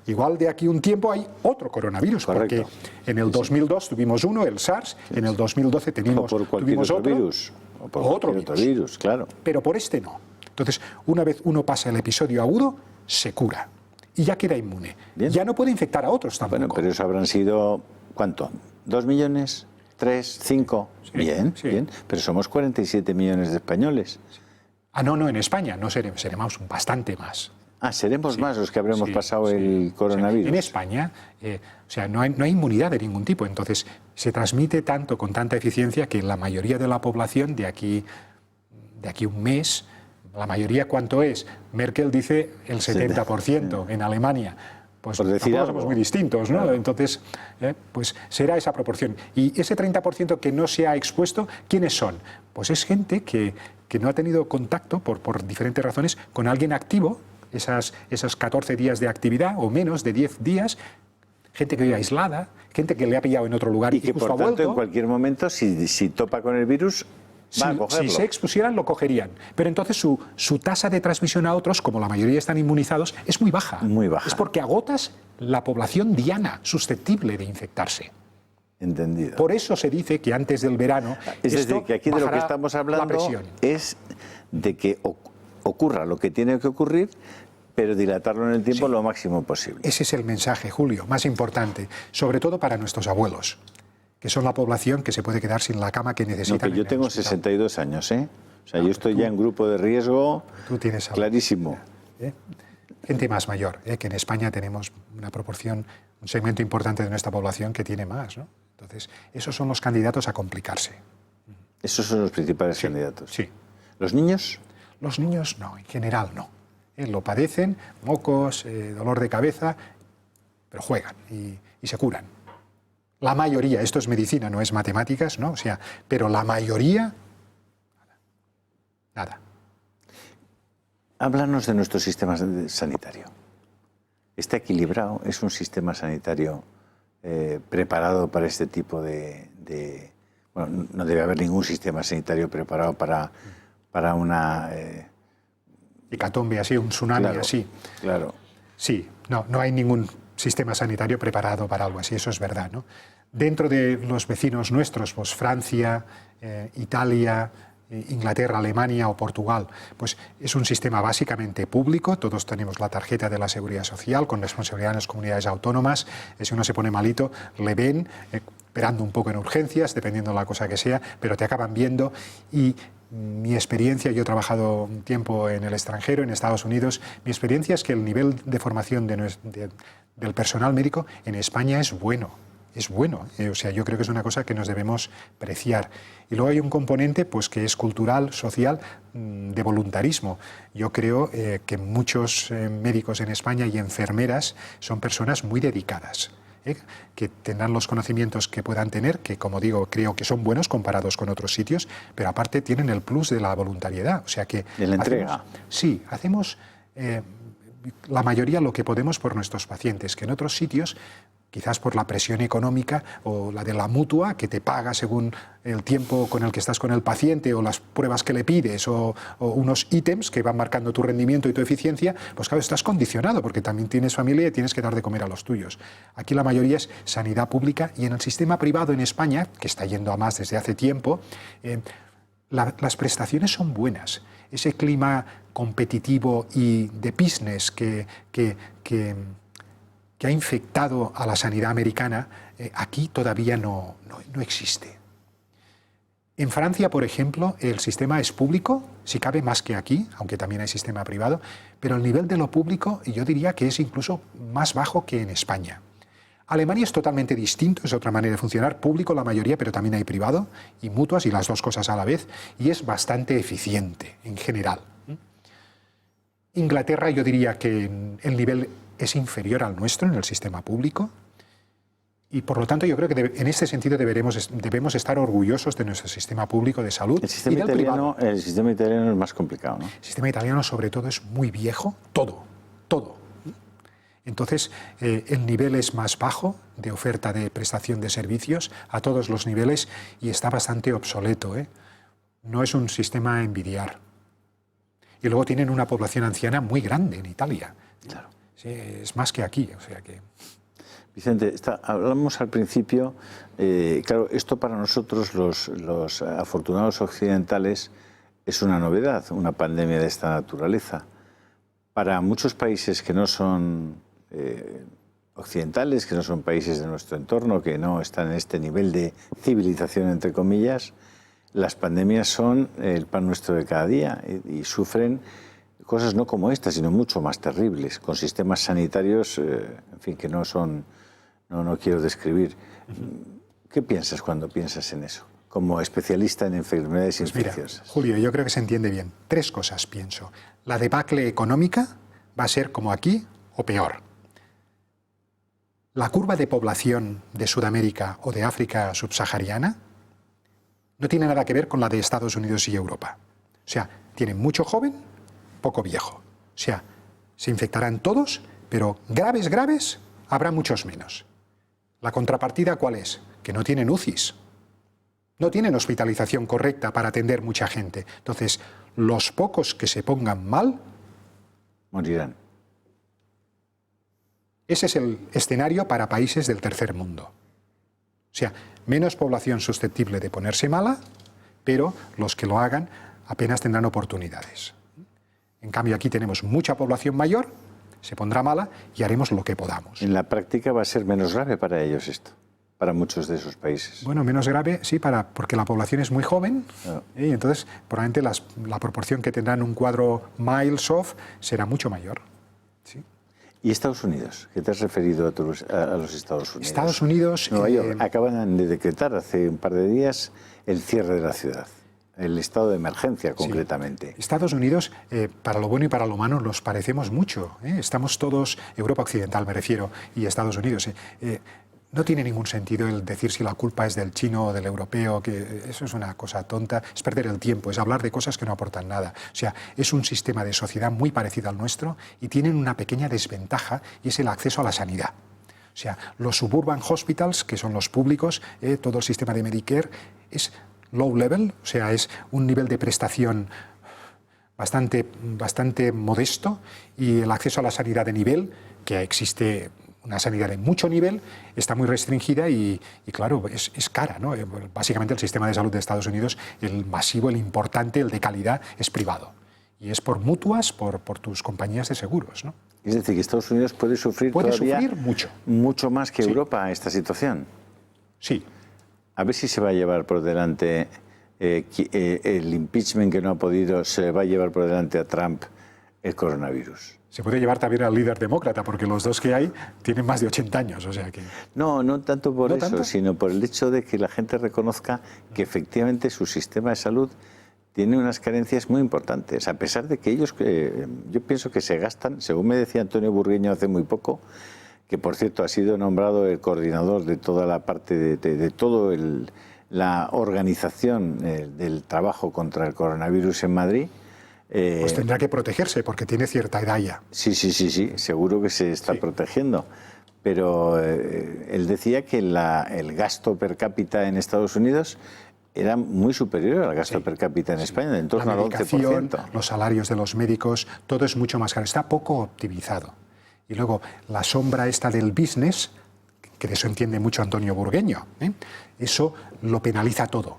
Igual de aquí un tiempo hay otro coronavirus,
correcto,
porque en el 2002 tuvimos uno, el SARS, en el 2012 tuvimos otro
virus, o por otro virus, claro.
Pero por este no. Entonces, una vez uno pasa el episodio agudo, se cura y ya queda inmune. Bien. Ya no puede infectar a otros tampoco.
Bueno, pero eso habrán sido, ¿cuánto? ¿2 millones? ¿3? ¿5? Sí, bien, sí. Bien. Pero somos 47 millones de españoles.
Ah, no, en España no seremos bastante más.
Ah, seremos más los que habremos pasado el coronavirus.
En España, no hay inmunidad de ningún tipo, entonces se transmite con tanta eficiencia que la mayoría de la población de aquí un mes, la mayoría ¿cuánto es? Merkel dice el 70% en Alemania. Pues tampoco somos muy distintos, ¿no? Claro. Entonces, pues será esa proporción. Y ese 30% que no se ha expuesto, ¿quiénes son? Pues es gente que no ha tenido contacto, por diferentes razones, con alguien activo, esas 14 días de actividad o menos de 10 días, gente que vive aislada, gente que le ha pillado en otro lugar
y que por tanto en cualquier momento si topa con el virus va a cogerlo.
Si se expusieran lo cogerían, pero entonces su tasa de transmisión a otros, como la mayoría están inmunizados, es muy baja.
Muy baja.
Es porque agotas la población diana susceptible de infectarse.
Entendido.
Por eso se dice que antes del verano
es decir, que aquí de lo que estamos hablando es de que ocurra lo que tiene que ocurrir, pero dilatarlo en el tiempo lo máximo posible.
Ese es el mensaje, Julio, más importante, sobre todo para nuestros abuelos, que son la población que se puede quedar sin la cama que necesitan.
No, que yo tengo 62 años, ¿eh? O sea, yo estoy ya en grupo de riesgo
tú tienes
clarísimo.
Gente más mayor, que en España tenemos una proporción, un segmento importante de nuestra población que tiene más, ¿no? Entonces, esos son los candidatos a complicarse.
Esos son los principales candidatos.
Sí.
¿Los niños?
Los niños no, en general no. Lo padecen, mocos, dolor de cabeza, pero juegan y se curan. La mayoría, esto es medicina, no es matemáticas, ¿no? O sea, pero la mayoría, nada.
Háblanos de nuestro sistema sanitario. ¿Está equilibrado? ¿Es un sistema sanitario preparado para este tipo de... Bueno, no debe haber ningún sistema sanitario preparado para una...
hecatombe así, un tsunami,
claro,
así.
Claro.
Sí, no hay ningún sistema sanitario preparado para algo así, eso es verdad, ¿no? Dentro de los vecinos nuestros, pues Francia, Italia, Inglaterra, Alemania o Portugal, pues es un sistema básicamente público, todos tenemos la tarjeta de la Seguridad Social con responsabilidad en las comunidades autónomas, si uno se pone malito, le ven, esperando un poco en urgencias, dependiendo de la cosa que sea, pero te acaban viendo y mi experiencia, yo he trabajado un tiempo en el extranjero, en Estados Unidos, mi experiencia es que el nivel de formación del personal médico en España es bueno. Es bueno, o sea, yo creo que es una cosa que nos debemos preciar. Y luego hay un componente pues, que es cultural, social, de voluntarismo. Yo creo que muchos médicos en España y enfermeras son personas muy dedicadas, que tendrán los conocimientos que puedan tener, que como digo, creo que son buenos comparados con otros sitios, pero aparte tienen el plus de la voluntariedad. O sea que...
De la entrega.
Hacemos la mayoría lo que podemos por nuestros pacientes, que en otros sitios... quizás por la presión económica o la de la mutua, que te paga según el tiempo con el que estás con el paciente o las pruebas que le pides o unos ítems que van marcando tu rendimiento y tu eficiencia, pues claro, estás condicionado porque también tienes familia y tienes que dar de comer a los tuyos. Aquí la mayoría es sanidad pública y en el sistema privado en España, que está yendo a más desde hace tiempo, las prestaciones son buenas. Ese clima competitivo y de business que ha infectado a la sanidad americana, aquí todavía no existe. En Francia, por ejemplo, el sistema es público, si cabe más que aquí, aunque también hay sistema privado, pero el nivel de lo público yo diría que es incluso más bajo que en España. Alemania es totalmente distinto, es otra manera de funcionar, público la mayoría, pero también hay privado y mutuas y las dos cosas a la vez, y es bastante eficiente en general. Inglaterra yo diría que el nivel es inferior al nuestro en el sistema público y por lo tanto yo creo que en este sentido debemos estar orgullosos de nuestro sistema público de salud
el sistema
y del privado.
El sistema italiano es más complicado, ¿no?
El sistema italiano sobre todo es muy viejo, todo. Entonces el nivel es más bajo de oferta de prestación de servicios a todos los niveles y está bastante obsoleto, No es un sistema a envidiar. Y luego tienen una población anciana muy grande en Italia.
Claro.
Sí, es más que aquí, o sea que...
Vicente, hablamos al principio, claro, esto para nosotros los afortunados occidentales es una novedad, una pandemia de esta naturaleza. Para muchos países que no son occidentales, que no son países de nuestro entorno, que no están en este nivel de civilización, entre comillas, las pandemias son el pan nuestro de cada día y sufren cosas no como esta, sino mucho más terribles, con sistemas sanitarios, en fin, que no quiero describir. ¿Qué piensas cuando piensas en eso, como especialista en enfermedades infecciosas?
Mira, Julio, yo creo que se entiende bien. 3 cosas pienso. La debacle económica va a ser como aquí o peor. La curva de población de Sudamérica o de África subsahariana no tiene nada que ver con la de Estados Unidos y Europa. O sea, tienen mucho joven, poco viejo. O sea, se infectarán todos, pero graves, habrá muchos menos. ¿La contrapartida cuál es? Que no tienen UCIs. No tienen hospitalización correcta para atender mucha gente. Entonces, los pocos que se pongan mal...
morirán.
Ese es el escenario para países del tercer mundo. O sea, menos población susceptible de ponerse mala, pero los que lo hagan apenas tendrán oportunidades. En cambio, aquí tenemos mucha población mayor, se pondrá mala y haremos lo que podamos.
En la práctica va a ser menos grave para ellos esto. para muchos de esos países.
Bueno, menos grave, sí, porque la población es muy joven,
Claro.
y entonces probablemente la proporción que tendrán un cuadro miles off será mucho mayor. ¿Sí?
¿Y Estados Unidos? ¿Qué te has referido a los Estados Unidos?
Estados Unidos...
Nueva York acaban de decretar hace un par de días el cierre de la ciudad, el estado de emergencia concretamente.
Sí. Estados Unidos, para lo bueno y para lo malo, nos parecemos mucho. Estamos todos, Europa Occidental me refiero, y Estados Unidos. No tiene ningún sentido el decir si la culpa es del chino o del europeo, que eso es una cosa tonta, es perder el tiempo, es hablar de cosas que no aportan nada. O sea, es un sistema de sociedad muy parecido al nuestro y tienen una pequeña desventaja y es el acceso a la sanidad. O sea, los suburban hospitals, que son los públicos, todo el sistema de Medicare, es low level, o sea, es un nivel de prestación bastante modesto, y el acceso a la sanidad de nivel, que existe una sanidad de mucho nivel, está muy restringida y claro, es cara, ¿no? Básicamente el sistema de salud de Estados Unidos, el masivo, el importante, el de calidad, es privado. Y es por mutuas, por tus compañías de seguros, ¿no?
Es decir, que Estados Unidos puede sufrir mucho más que Europa esta situación.
Sí.
A ver si se va a llevar por delante el impeachment que no ha podido, se le va a llevar por delante a Trump el coronavirus.
Se puede llevar también al líder demócrata, porque los dos que hay tienen más de 80 años, o sea que...
No tanto por
¿No
eso,
tanto?
sino por el hecho de que la gente reconozca que efectivamente su sistema de salud tiene unas carencias muy importantes, a pesar de que ellos, yo pienso que se gastan, según me decía Antonio Burgueño hace muy poco, que por cierto ha sido nombrado el coordinador de toda la parte de todo la organización del trabajo contra el coronavirus en Madrid.
Pues tendrá que protegerse porque tiene cierta edad ya.
Sí, seguro que se está protegiendo. Pero él decía que el gasto per cápita en Estados Unidos era muy superior al gasto per cápita en España, en torno al 11%.
Los salarios de los médicos, todo es mucho más caro. Está poco optimizado. Y luego la sombra esta del business, que de eso entiende mucho Antonio Burgueño, eso lo penaliza todo.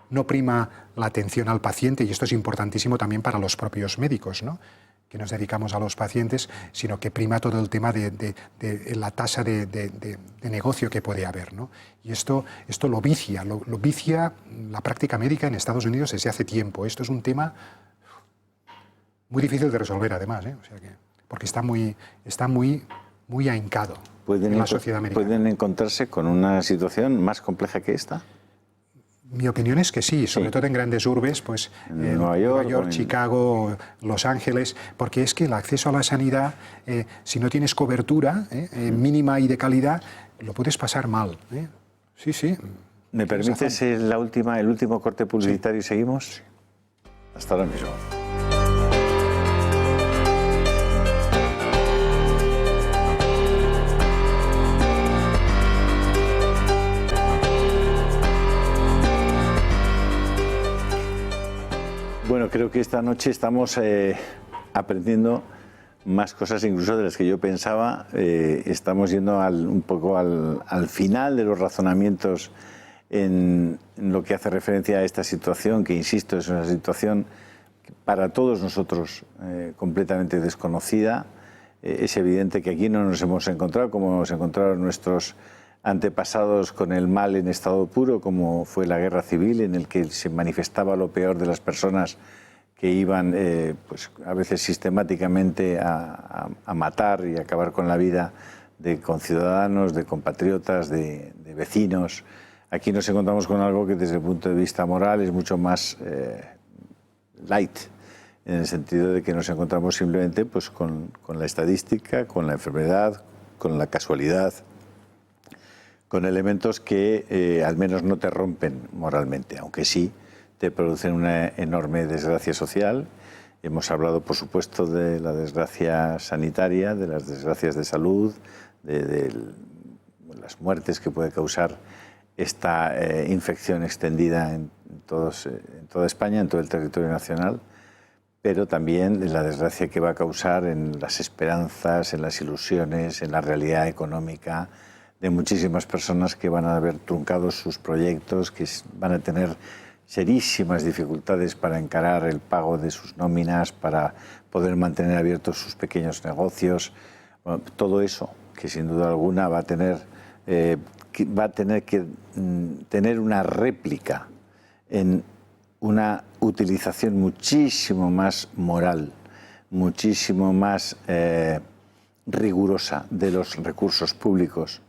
No prima la atención al paciente, y esto es importantísimo también para los propios médicos, ¿no?, que nos dedicamos a los pacientes, sino que prima todo el tema de la tasa de negocio que puede haber, ¿no? Y esto lo vicia la práctica médica en Estados Unidos desde hace tiempo. Esto es un tema muy difícil de resolver, además, O sea que, porque está muy ahincado en la sociedad americana.
¿Pueden encontrarse con una situación más compleja que esta?
Mi opinión es que sí, sobre todo en grandes urbes, pues
en Nueva York,
Chicago, Los Ángeles, porque es que el acceso a la sanidad, si no tienes cobertura mínima y de calidad, lo puedes pasar mal. Sí.
¿Me permites el último corte publicitario y seguimos?
Sí.
Hasta ahora mismo. Bueno, creo que esta noche estamos aprendiendo más cosas incluso de las que yo pensaba. Estamos yendo un poco al final de los razonamientos en lo que hace referencia a esta situación, que insisto, es una situación para todos nosotros completamente desconocida. Es evidente que aquí no nos hemos encontrado como nos encontraron nuestros antepasados con el mal en estado puro, como fue la guerra civil, en el que se manifestaba lo peor de las personas que iban pues a veces sistemáticamente a matar y acabar con la vida de conciudadanos, de compatriotas, de vecinos. Aquí nos encontramos con algo que desde el punto de vista moral es mucho más light, en el sentido de que nos encontramos simplemente pues, con la estadística, con la enfermedad, con la casualidad, con elementos que al menos no te rompen moralmente, aunque sí te producen una enorme desgracia social. Hemos hablado, por supuesto, de la desgracia sanitaria, de las desgracias de salud, de las muertes que puede causar esta infección extendida en toda España, en todo el territorio nacional, pero también de la desgracia que va a causar en las esperanzas, en las ilusiones, en la realidad económica de muchísimas personas que van a haber truncado sus proyectos, que van a tener serísimas dificultades para encarar el pago de sus nóminas, para poder mantener abiertos sus pequeños negocios. Bueno, todo eso, que sin duda alguna va a tener va a tener que tener una réplica en una utilización muchísimo más moral, muchísimo más rigurosa de los recursos públicos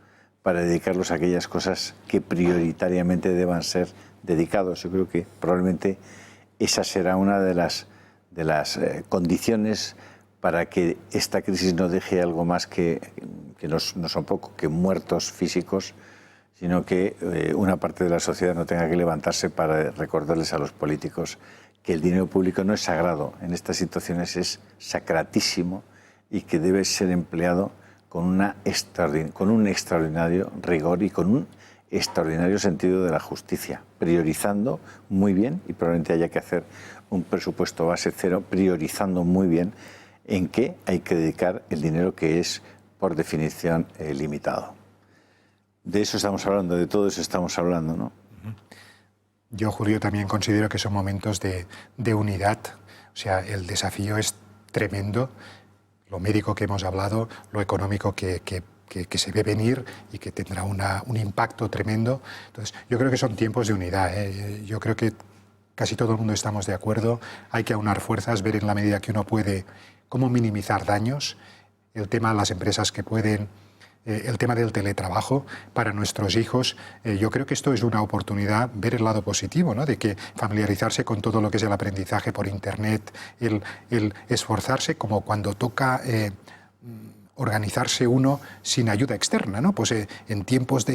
para dedicarlos a aquellas cosas que prioritariamente deban ser dedicados. Yo creo que probablemente esa será una de las condiciones para que esta crisis no deje algo más que no son poco que muertos físicos, sino que una parte de la sociedad no tenga que levantarse para recordarles a los políticos que el dinero público no es sagrado, en estas situaciones es sacratísimo y que debe ser empleado con un extraordinario rigor y con un extraordinario sentido de la justicia, priorizando muy bien, y probablemente haya que hacer un presupuesto base cero, priorizando muy bien en qué hay que dedicar el dinero que es, por definición, limitado. De eso estamos hablando, de todo eso estamos hablando, ¿no?
Yo, Julio, también considero que son momentos de unidad. O sea, el desafío es tremendo. Lo médico que hemos hablado, lo económico que se ve venir y que tendrá un impacto tremendo. Entonces, yo creo que son tiempos de unidad, ¿eh? Yo creo que casi todo el mundo estamos de acuerdo. Hay que aunar fuerzas, ver en la medida que uno puede cómo minimizar daños. El tema de las empresas que pueden, el tema del teletrabajo para nuestros hijos. Yo creo que esto es una oportunidad, ver el lado positivo, ¿no? De que familiarizarse con todo lo que es el aprendizaje por Internet, el esforzarse como cuando toca organizarse uno sin ayuda externa, ¿no? Pues en tiempos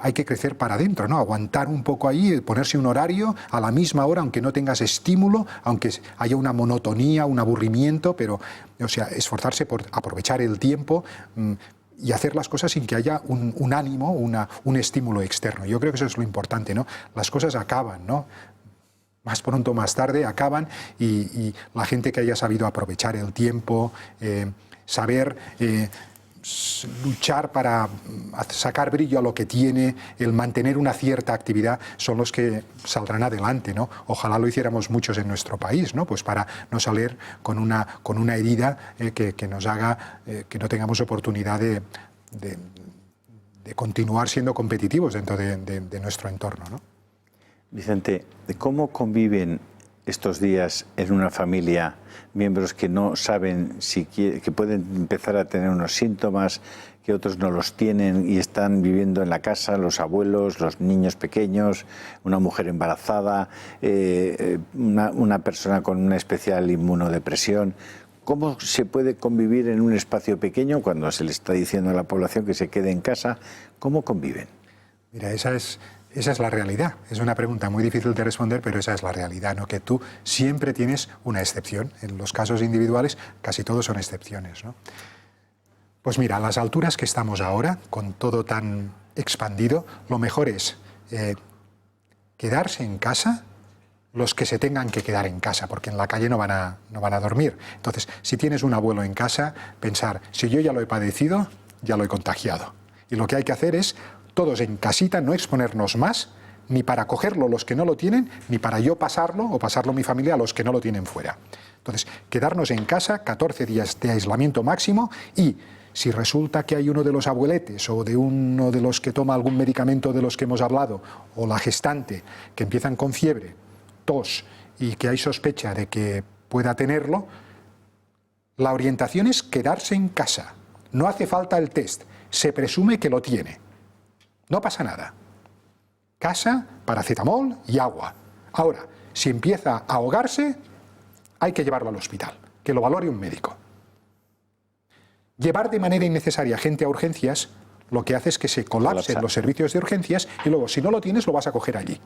hay que crecer para adentro, ¿no? Aguantar un poco ahí, ponerse un horario a la misma hora, aunque no tengas estímulo, aunque haya una monotonía, un aburrimiento, pero, o sea, esforzarse por aprovechar el tiempo y hacer las cosas sin que haya un ánimo, un estímulo externo. Yo creo que eso es lo importante, ¿no? Las cosas acaban, ¿no? Más pronto o más tarde acaban y la gente que haya sabido aprovechar el tiempo, saber luchar para sacar brillo a lo que tiene, el mantener una cierta actividad, son los que saldrán adelante, ¿no? Ojalá lo hiciéramos muchos en nuestro país, ¿no? Pues para no salir con una herida que nos haga que no tengamos oportunidad de continuar siendo competitivos dentro de nuestro entorno, ¿no?
Vicente, ¿cómo conviven estos días en una familia miembros que no saben que pueden empezar a tener unos síntomas, que otros no los tienen y están viviendo en la casa, los abuelos, los niños pequeños, una mujer embarazada, una persona con una especial inmunodepresión? ¿Cómo se puede convivir en un espacio pequeño cuando se le está diciendo a la población que se quede en casa? ¿Cómo conviven?
Mira, esa es la realidad. Es una pregunta muy difícil de responder, pero esa es la realidad, ¿no? Que tú siempre tienes una excepción. En los casos individuales casi todos son excepciones, ¿no? Pues mira, a las alturas que estamos ahora, con todo tan expandido, lo mejor es quedarse en casa los que se tengan que quedar en casa, porque en la calle no van a dormir. Entonces, si tienes un abuelo en casa, pensar, si yo ya lo he padecido, ya lo he contagiado. Y lo que hay que hacer es todos en casita, no exponernos más, ni para cogerlo los que no lo tienen, ni para yo pasarlo o pasarlo mi familia a los que no lo tienen fuera. Entonces, quedarnos en casa, 14 días de aislamiento máximo, y si resulta que hay uno de los abueletes o de uno de los que toma algún medicamento de los que hemos hablado, o la gestante, que empiezan con fiebre, tos, y que hay sospecha de que pueda tenerlo, la orientación es quedarse en casa. No hace falta el test, se presume que lo tiene. No pasa nada. Casa, paracetamol y agua. Ahora, si empieza a ahogarse, hay que llevarlo al hospital, que lo valore un médico. Llevar de manera innecesaria gente a urgencias lo que hace es que se colapsen los servicios de urgencias y luego, si no lo tienes, lo vas a coger allí.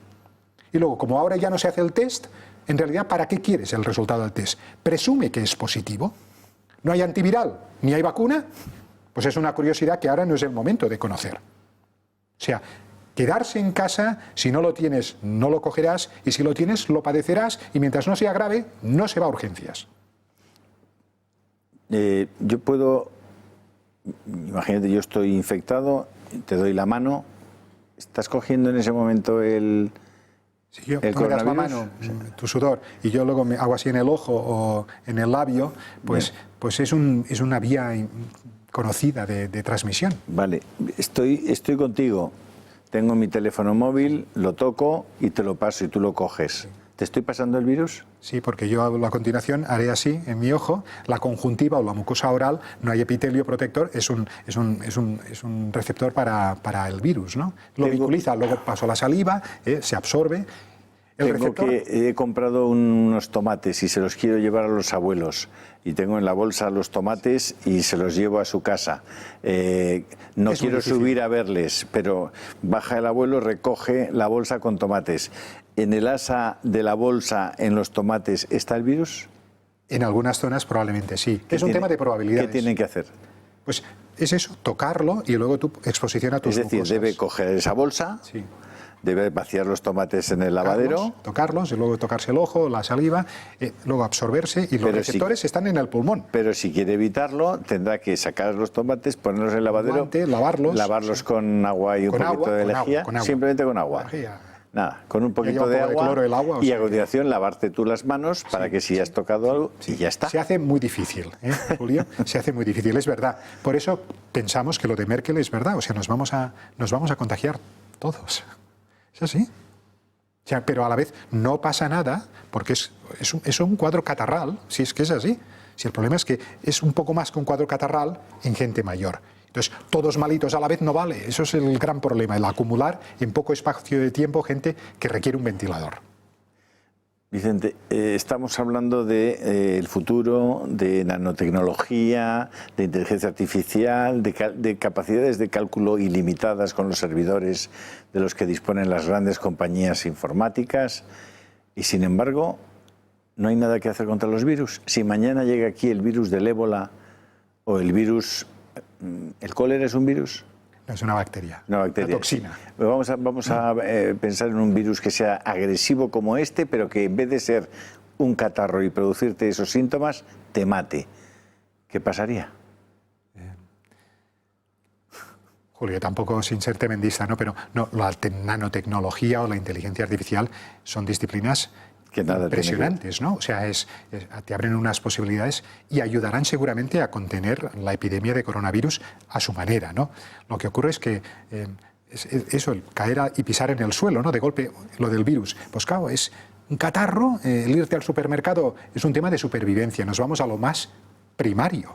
Y luego, como ahora ya no se hace el test, en realidad, ¿para qué quieres el resultado del test? Presume que es positivo. No hay antiviral, ni hay vacuna, pues es una curiosidad que ahora no es el momento de conocer. O sea, quedarse en casa, si no lo tienes, no lo cogerás, y si lo tienes, lo padecerás, y mientras no sea grave, no se va a urgencias.
Yo puedo, imagínate, yo estoy infectado, te doy la mano, ¿estás cogiendo en ese momento el
Si tú me das la mano, tu sudor, y yo luego me hago así en el ojo o en el labio, pues es una vía conocida de transmisión.
Vale, estoy contigo. tengo mi teléfono móvil, lo toco y te lo paso y tú lo coges. ¿Te estoy pasando el virus?
Sí, porque yo a continuación haré así en mi ojo, la conjuntiva o la mucosa oral, no hay epitelio protector, es un receptor para el virus, ¿no? Lo vinculiza, luego paso la saliva, se absorbe.
He comprado unos tomates y se los quiero llevar a los abuelos y tengo en la bolsa los tomates y se los llevo a su casa. No quiero subir a verles, pero baja el abuelo, recoge la bolsa con tomates. ¿En el asa de la bolsa, en los tomates, está el virus?
En algunas zonas probablemente sí. Es un tema de probabilidades.
¿Qué tienen que hacer?
Pues es eso, tocarlo y luego tu exposición a tus mucosas.
Es decir, debe coger esa bolsa,
sí,
debe vaciar los tomates en el lavadero.
Tocarlos y luego tocarse el ojo, la saliva, luego absorberse y los receptores están en el pulmón.
Pero si quiere evitarlo, tendrá que sacar los tomates, ponerlos en el lavadero, lavarlos con agua y un poquito de lejía, simplemente con agua. Nada, con un poquito de agua y a continuación lavarte tú las manos para que si has tocado algo y ya está.
Se hace muy difícil, Julio, se hace muy difícil, es verdad. Por eso pensamos que lo de Merkel es verdad, o sea, nos vamos a contagiar todos. Es así. O sea, pero a la vez no pasa nada porque es un cuadro catarral, si es que es así. Si el problema es que es un poco más que un cuadro catarral en gente mayor. Entonces, todos malitos a la vez no vale. Eso es el gran problema, el acumular en poco espacio de tiempo gente que requiere un ventilador.
Vicente, estamos hablando del futuro, de nanotecnología, de inteligencia artificial, de capacidades de cálculo ilimitadas con los servidores de los que disponen las grandes compañías informáticas y, sin embargo, no hay nada que hacer contra los virus. Si mañana llega aquí el virus del ébola o el virus... ¿El cólera es un virus?
No, es una bacteria.
Una bacteria.
Una toxina.
Vamos a pensar en un virus que sea agresivo como este, pero que en vez de ser un catarro y producirte esos síntomas, te mate. ¿Qué pasaría?
Julio, tampoco sin ser tremendista, ¿no? Pero no, la nanotecnología o la inteligencia artificial son disciplinas impresionantes, ¿no? O sea, te abren unas posibilidades y ayudarán seguramente a contener la epidemia de coronavirus a su manera, ¿no? Lo que ocurre es que eso, el caer y pisar en el suelo, ¿no? De golpe, lo del virus, pues claro, es un catarro, el irte al supermercado es un tema de supervivencia, nos vamos a lo más primario.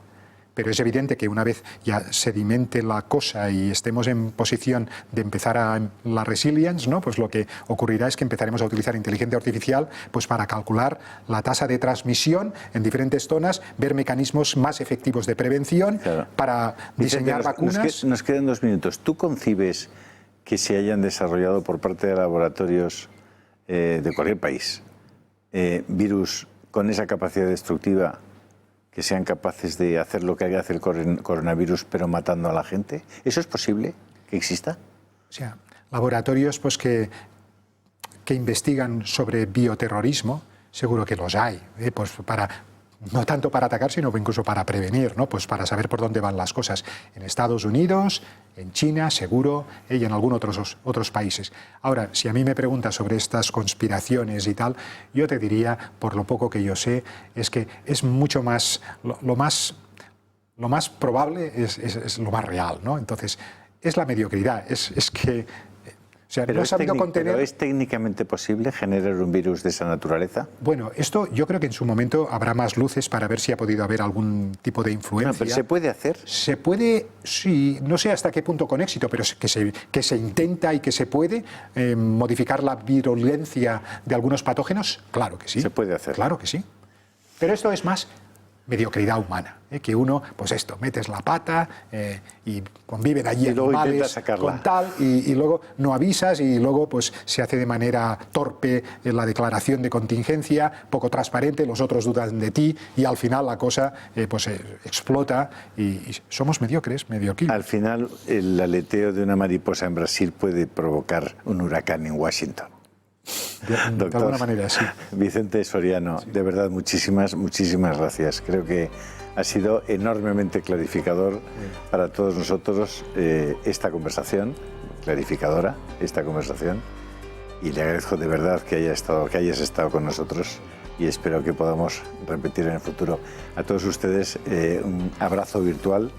Pero es evidente que una vez ya sedimente la cosa y estemos en posición de empezar a la resilience, ¿no? Pues lo que ocurrirá es que empezaremos a utilizar inteligencia artificial pues para calcular la tasa de transmisión en diferentes zonas, ver mecanismos más efectivos de prevención, claro, para diseñar vacunas.
Nos quedan 2 minutos. ¿Tú concibes que se hayan desarrollado por parte de laboratorios de cualquier país virus con esa capacidad destructiva que sean capaces de hacer lo que hace el coronavirus, pero matando a la gente? ¿Eso es posible que exista?
O sea, laboratorios pues, que investigan sobre bioterrorismo, seguro que los hay, pues no tanto para atacar, sino incluso para prevenir, ¿no? Pues para saber por dónde van las cosas. En Estados Unidos, en China, seguro, y en algunos otros países. Ahora, si a mí me preguntas sobre estas conspiraciones y tal, yo te diría, por lo poco que yo sé, es que es mucho más, lo más probable es lo más real, ¿no? Entonces, es la mediocridad, es que... O sea, no he sabido contener...
¿Pero es técnicamente posible generar un virus de esa naturaleza?
Bueno, esto yo creo que en su momento habrá más luces para ver si ha podido haber algún tipo de influencia.
No, ¿pero se puede hacer?
Se puede, sí, no sé hasta qué punto con éxito, pero que se intenta y que se puede modificar la virulencia de algunos patógenos, claro que sí.
Se puede hacer.
Claro que sí. Pero esto es más mediocridad humana, que uno, pues esto, metes la pata y conviven allí animales con tal y luego no avisas y luego pues se hace de manera torpe la declaración de contingencia, poco transparente, los otros dudan de ti y al final la cosa pues explota y somos mediocres.
Al final el aleteo de una mariposa en Brasil puede provocar un huracán en Washington.
Doctor, de alguna manera, sí.
Vicente Soriano, sí, de verdad, muchísimas gracias. Creo que ha sido enormemente clarificador para todos nosotros esta conversación, clarificadora esta conversación, y le agradezco de verdad que hayas estado con nosotros y espero que podamos repetir en el futuro. A todos ustedes un abrazo virtual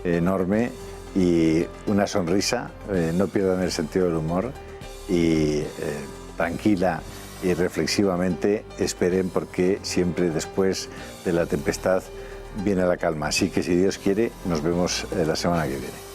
enorme y una sonrisa, no pierdan el sentido del humor y tranquila y reflexivamente esperen, porque siempre después de la tempestad viene la calma. Así que si Dios quiere, nos vemos la semana que viene.